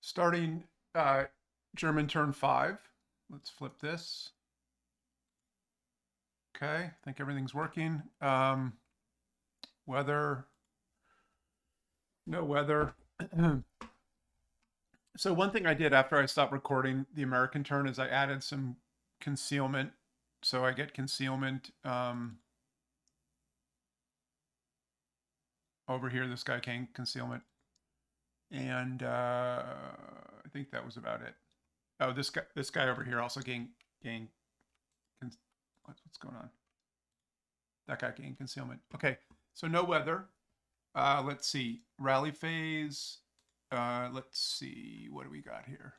Starting German turn 5. Let's flip this. Okay, I think everything's working. Weather, no weather. So one thing I did after I stopped recording the American turn is I added some concealment. So I get concealment over here. This guy gained concealment. And I think that was about it. Oh, this guy over here also gained what's going on? That guy gained concealment. Okay, so no weather. Let's see. Rally phase. Let's see. What do we got here?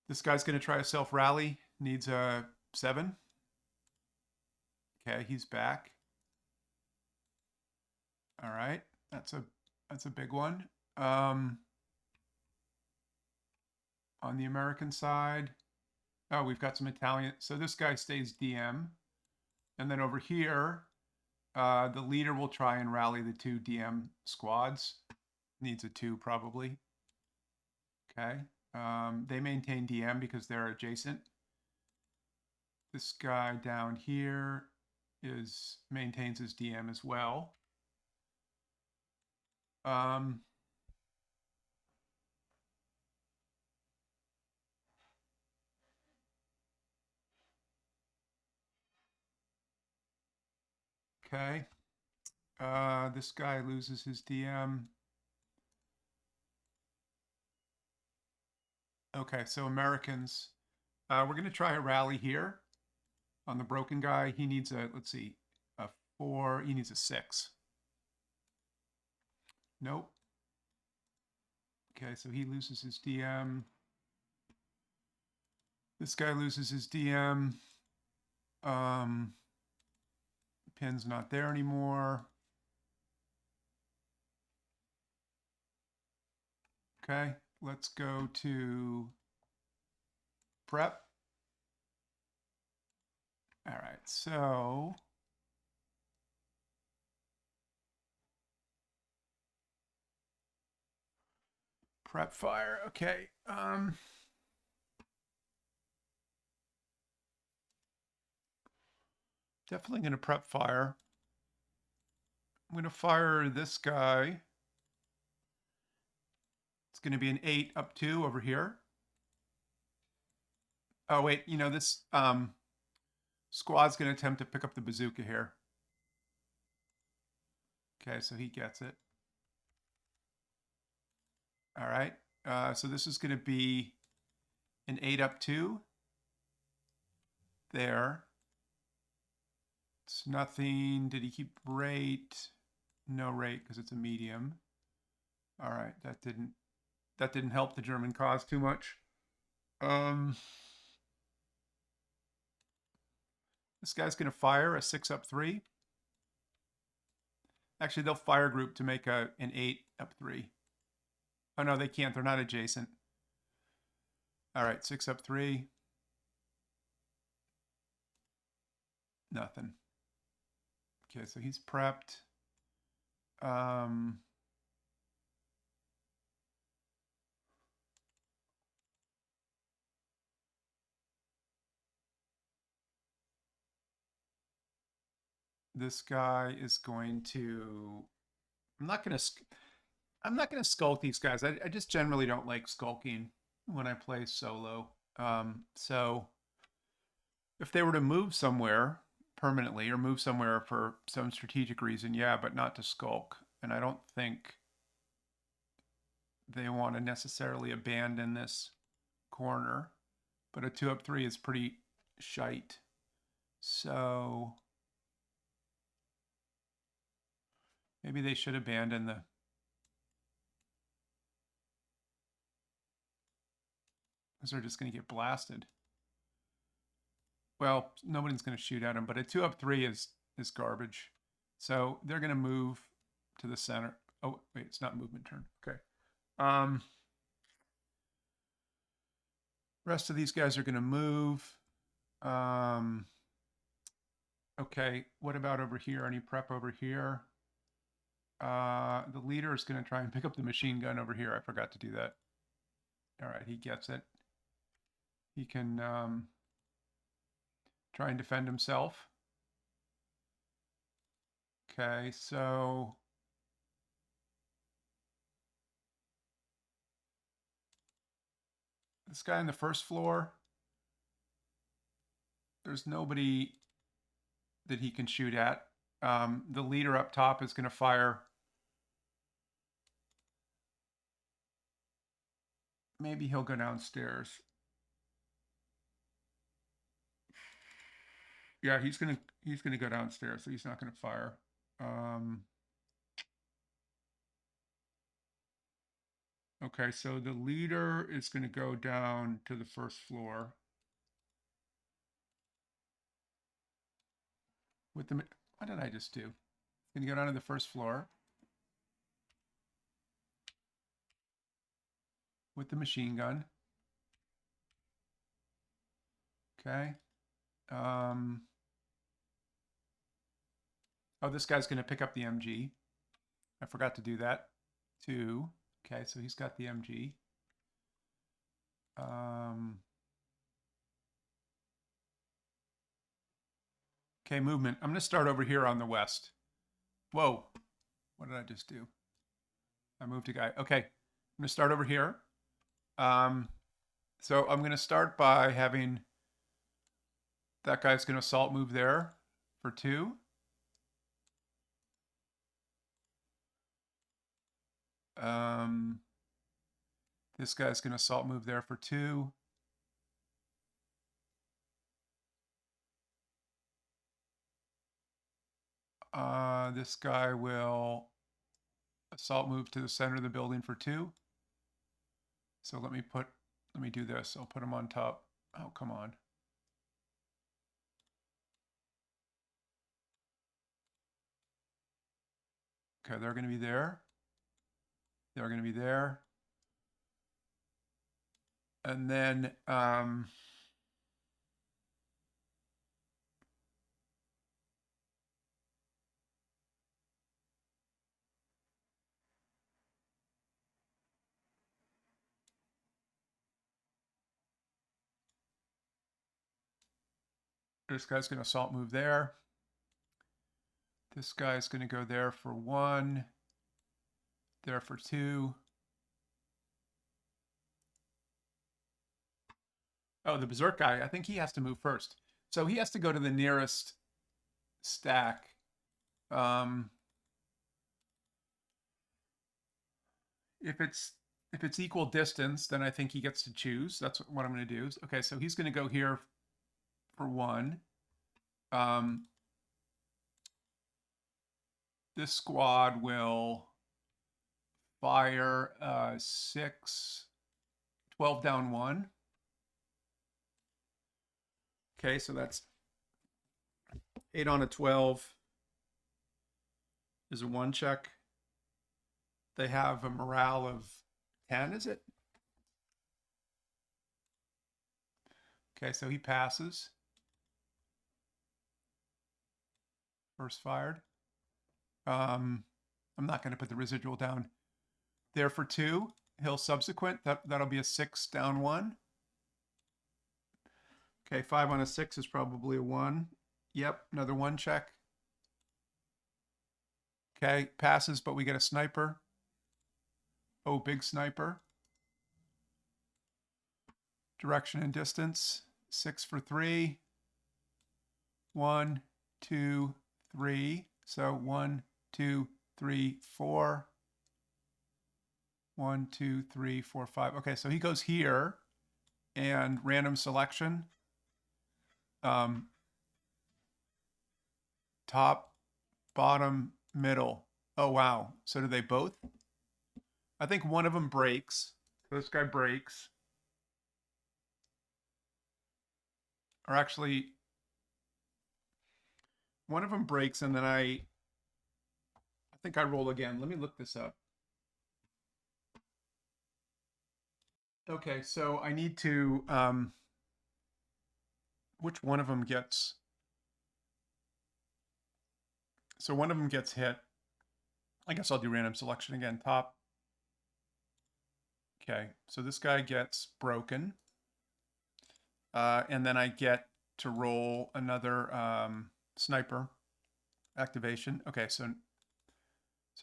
This guy's going to try a self rally. Needs a 7. Okay, he's back. All right, that's a big one. On the American side, oh, we've got some Italian. So this guy stays DM, and then over here, the leader will try and rally the 2 DM squads. Needs a 2 probably. Okay. They maintain DM because they're adjacent. This guy down here maintains his DM as well. Okay. This guy loses his DM. Okay, so Americans. We're going to try a rally here on the broken guy. He needs let's see, a 4. He needs a 6. Nope. Okay, so he loses his DM. This guy loses his DM. Pin's not there anymore. Okay, let's go to prep. All right, so prep fire. Okay. Definitely going to prep fire. I'm going to fire this guy. It's going to be an 8 up 2 over here. Oh, wait, this squad's going to attempt to pick up the bazooka here. Okay, so he gets it. All right. So this is going to be an 8 up 2. There. It's nothing. Did he keep rate? No rate because it's a medium. All right, that didn't help the German cause too much. This guy's going to fire a 6 up 3. Actually, they'll fire group to make an 8 up 3. Oh, no, they can't. They're not adjacent. All right, 6 up 3. Nothing. Okay, so he's prepped. This guy is going to. I'm not going to skulk these guys. I just generally don't like skulking when I play solo. So if they were to move somewhere permanently or move somewhere for some strategic reason, yeah, but not to skulk. And I don't think they want to necessarily abandon this corner. But a 2 up 3 is pretty shite. So maybe they should abandon the. Because they're just going to get blasted. Well, nobody's going to shoot at them, but a 2 up 3 is garbage. So they're going to move to the center. Oh, wait, it's not movement turn. Okay. Rest of these guys are going to move. Okay, what about over here? Any prep over here? The leader is going to try and pick up the machine gun over here. I forgot to do that. All right, he gets it. He can try and defend himself. Okay, so this guy on the first floor, there's nobody that he can shoot at. The leader up top is going to fire. Maybe he'll go downstairs. Yeah, he's gonna go downstairs, so he's not gonna fire. Okay, so the leader is gonna go down to the first floor. With the what did I just do? Gonna go down to the first floor with the machine gun. Okay. Oh, this guy's gonna pick up the MG. I forgot to do that. 2. Okay, so he's got the MG. Okay, movement. I'm going to start over here on the west. Whoa. What did I just do? I moved a guy. Okay, I'm going to start over here. So I'm going to start by having that guy's going to assault move there for 2. This guy's going to assault move there for 2. This guy will assault move to the center of the building for 2. So let me do this. I'll put him on top. Oh, come on. Okay, they're going to be there. They're going to be there. And then this guy's going to assault move there. This guy's going to go there for 1, there for 2. Oh, the berserk guy, I think he has to move first. So he has to go to the nearest stack. If it's equal distance, then I think he gets to choose. That's what I'm going to do. Okay, so he's going to go here for 1. This squad will fire 6, 12 down 1. Okay, so that's 8 on a 12 is a 1 check. They have a morale of 10, is it? Okay, so he passes. First fired. I'm not going to put the residual down there for 2. He'll subsequent. That'll be a 6 down 1. Okay, 5 on a 6 is probably a 1. Yep, another 1 check. Okay, passes, but we get a sniper. Oh, big sniper. Direction and distance. 6 for 3. 1, 2, 3. So 1, 2, 3, 4. 1, 2, 3, 4, 5. Okay, so he goes here and random selection. Top, bottom, middle. Oh, wow. So do they both? I think one of them breaks. So this guy breaks. Or actually, one of them breaks and then I think I roll again. Let me look this up. Okay, so I need to, which one of them gets, so one of them gets hit. I guess I'll do random selection again. Top. Okay, so this guy gets broken. And then I get to roll another sniper activation. Okay, so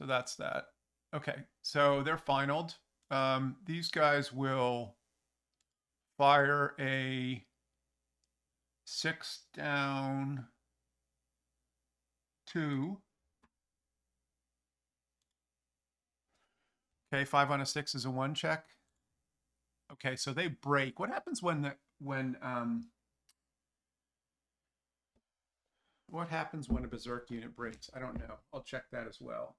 that's that. Okay, so they're finaled. These guys will fire a 6 down 2. Okay, 5 on a 6 is a 1 check. Okay, so they break. What happens what happens when a berserk unit breaks? I don't know. I'll check that as well.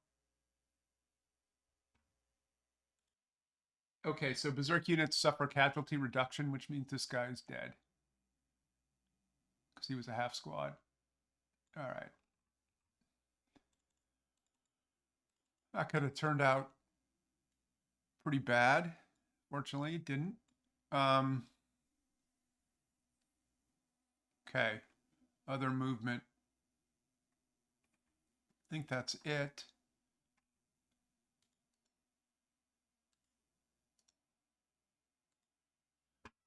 Okay, so berserk units suffer casualty reduction, which means this guy is dead. Because he was a half squad. All right. That could have turned out pretty bad. Fortunately, it didn't. Okay. Other movement. I think that's it.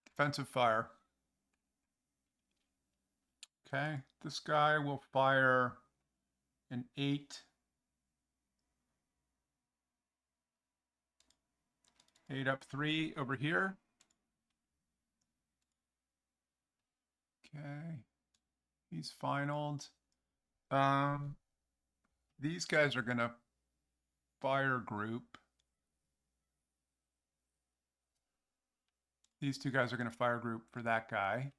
Defensive fire. Okay. This guy will fire an 8. 8 up 3 over here. Okay. He's finaled. These guys are going to fire group. These two guys are going to fire group for that guy.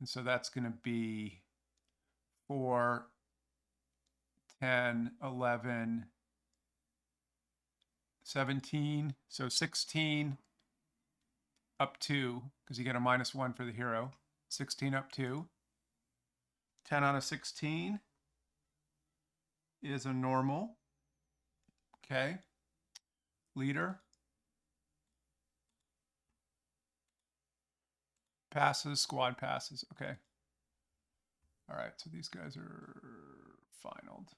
And so that's going to be 4, 10, 11, 17. So 16 up 2, because you get a -1 for the hero. 16 up 2. 10 on a 16 is a normal. Okay. Leader. Passes, squad passes. Okay. All right, so these guys are finaled.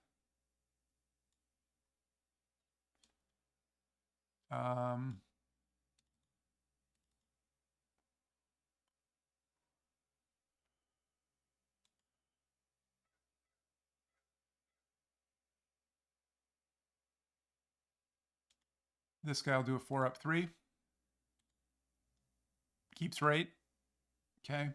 This guy will do a 4 up 3. Keeps rate. Okay.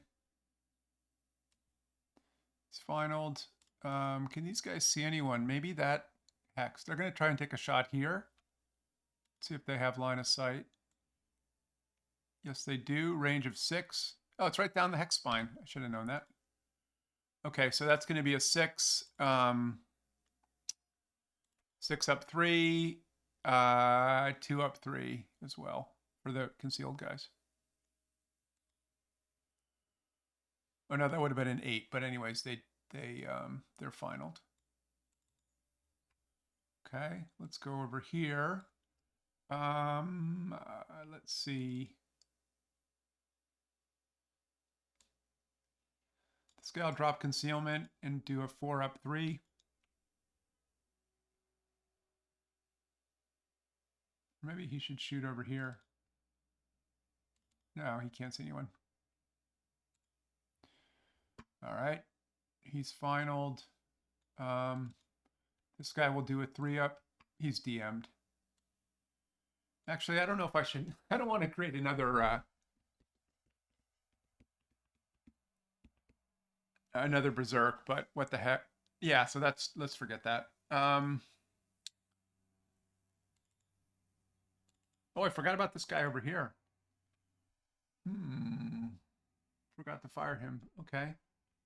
It's finaled. Can these guys see anyone? Maybe that hex. They're going to try and take a shot here. See if they have line of sight. Yes, they do. Range of 6. Oh, it's right down the hex spine. I should have known that. Okay, so that's going to be a 6. 6 up 3. 2 up 3 as well for the concealed guys. Oh no, that would have been an 8. But anyways, they're finaled. Okay, let's go over here. Let's see. This guy will drop concealment and do a 4 up 3. Maybe he should shoot over here. No, he can't see anyone. All right, he's finaled. This guy will do a 3 up. He's DM'd. Actually, I don't know if I should. I don't want to create another berserk, but what the heck? Yeah, so let's forget that. Oh, I forgot about this guy over here. Forgot to fire him. Okay.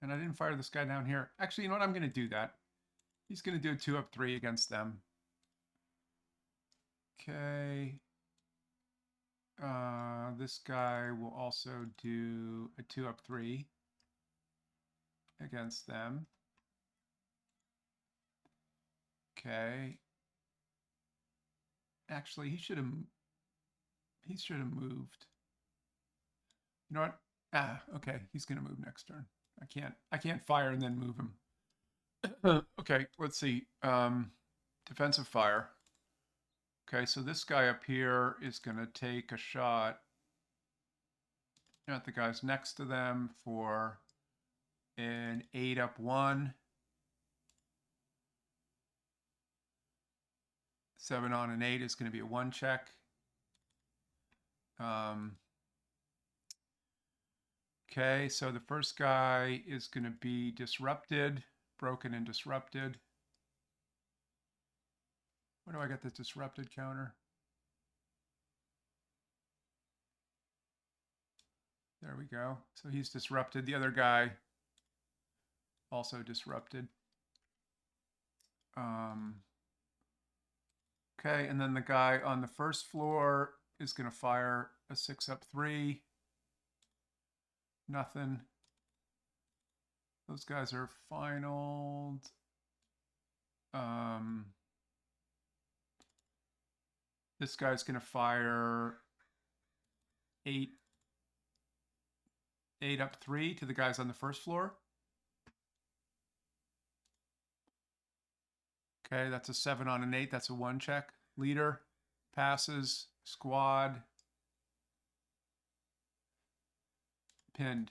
And I didn't fire this guy down here. Actually, you know what? I'm going to do that. He's going to do a 2 up 3 against them. Okay. This guy will also do a 2 up 3 against them. Okay. Actually, he should have moved. You know what? Okay. He's going to move next turn. I can't fire and then move him. Okay, let's see. 10 defensive fire. Okay, so this guy up here is going to take a shot at the guys next to them for an 8-up-1. 7 on an 8 is going to be a 1 check. Okay, so the first guy is going to be disrupted, broken and disrupted. Where do I get the disrupted counter? There we go. So he's disrupted. The other guy also disrupted. Okay, and then the guy on the first floor is going to fire a 6-up-3. Nothing. Those guys are finaled. This guy's going to fire 8-up-3 to the guys on the first floor. Okay, that's a 7 on an 8. That's a 1 check. Leader passes, squad, pinned.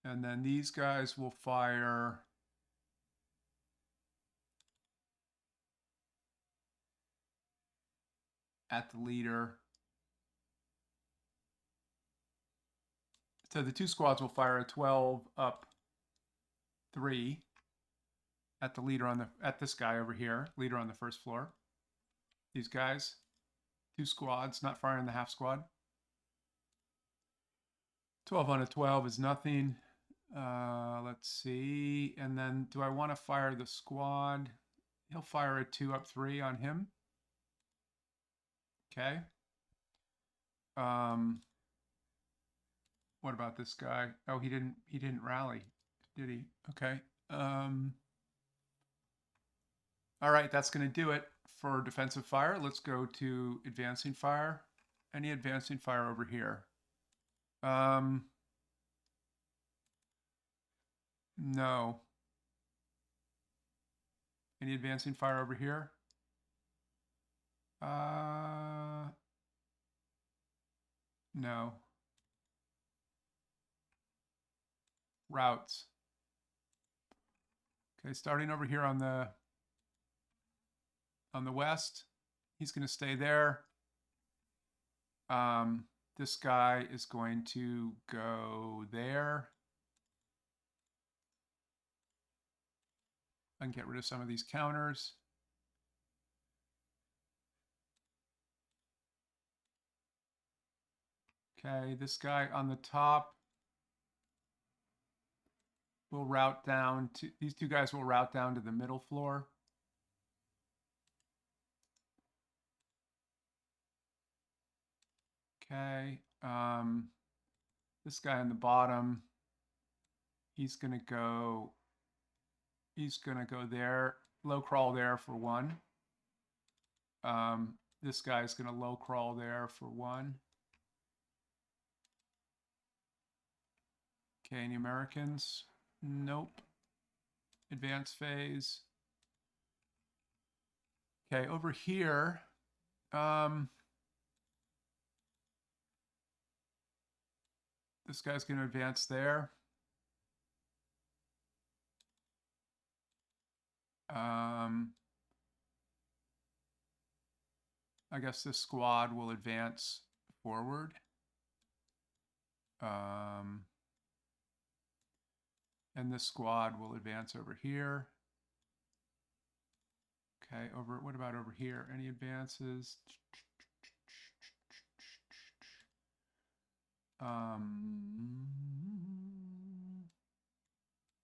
And then these guys will fire at the leader. So the two squads will fire a 12-up-3 at the leader at this guy over here, leader on the first floor. These guys, 2 squads, not firing the half squad. 12 on a 12 is nothing. Let's see. And then do I want to fire the squad? He'll fire a 2-up-3 on him. Okay. What about this guy? Oh, he didn't rally, did he? Okay. All right, that's going to do it for defensive fire. Let's go to advancing fire. Any advancing fire over here? No. Any advancing fire over here? No. Routes. Okay, starting over here on the west, he's going to stay there. This guy is going to go there. I can get rid of some of these counters. Okay, this guy on the top will route down to, these two guys will route down to the middle floor. Okay, this guy on the bottom, he's gonna go there, low crawl there for 1. This guy's gonna low crawl there for 1. Okay, any Americans? Nope. Advance phase. Okay, over here, this guy's going to advance there. I guess this squad will advance forward. And this squad will advance over here. Okay, what about over here? Any advances?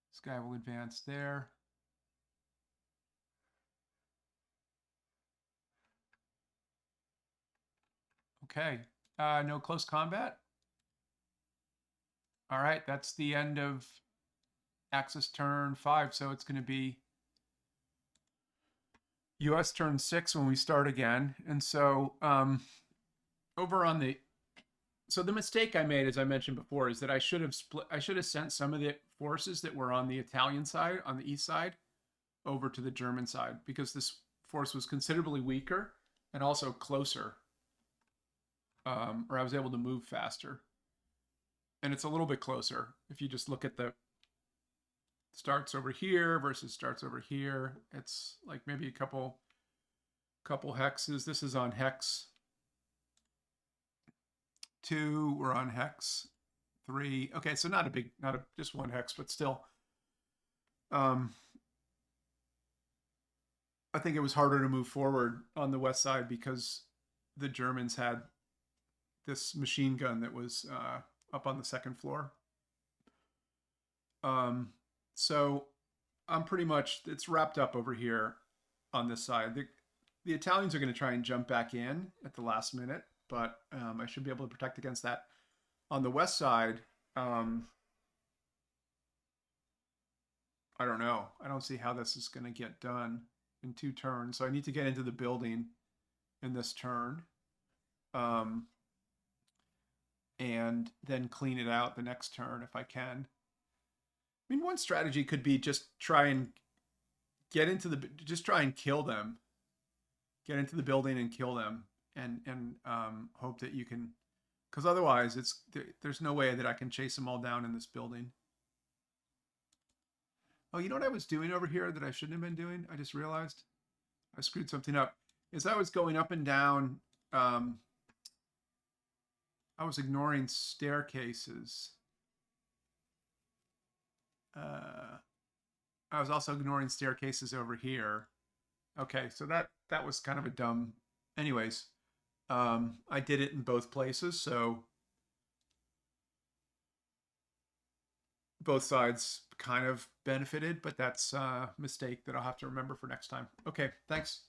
This guy will advance there. Okay, no close combat. All right, that's the end of Axis turn 5, so it's going to be US turn 6 when we start again. And so over on the So the mistake I made, as I mentioned before, is that I should have sent some of the forces that were on the Italian side, on the east side, over to the German side, because this force was considerably weaker and also closer, or I was able to move faster. And it's a little bit closer if you just look at the starts over here versus starts over here. It's like maybe a couple hexes. This is on hex 2. We're on hex 3. Okay, so not just one hex, but still. I think it was harder to move forward on the west side because the Germans had this machine gun that was up on the second floor. So I'm pretty much, it's wrapped up over here on this side. The Italians are going to try and jump back in at the last minute, but I should be able to protect against that. On the west side, I don't know. I don't see how this is going to get done in 2 turns. So I need to get into the building in this turn. And then clean it out the next turn if I can. I mean, one strategy could be just try and just try and kill them. Get into the building and kill them, and hope that you can, because otherwise there's no way that I can chase them all down in this building. Oh, you know what I was doing over here that I shouldn't have been doing? I just realized I screwed something up. As I was going up and down, I was ignoring staircases. I was also ignoring staircases over here. Okay, so that was kind of a dumb. Anyways, I did it in both places, so both sides kind of benefited, but that's a mistake that I'll have to remember for next time. Okay, thanks.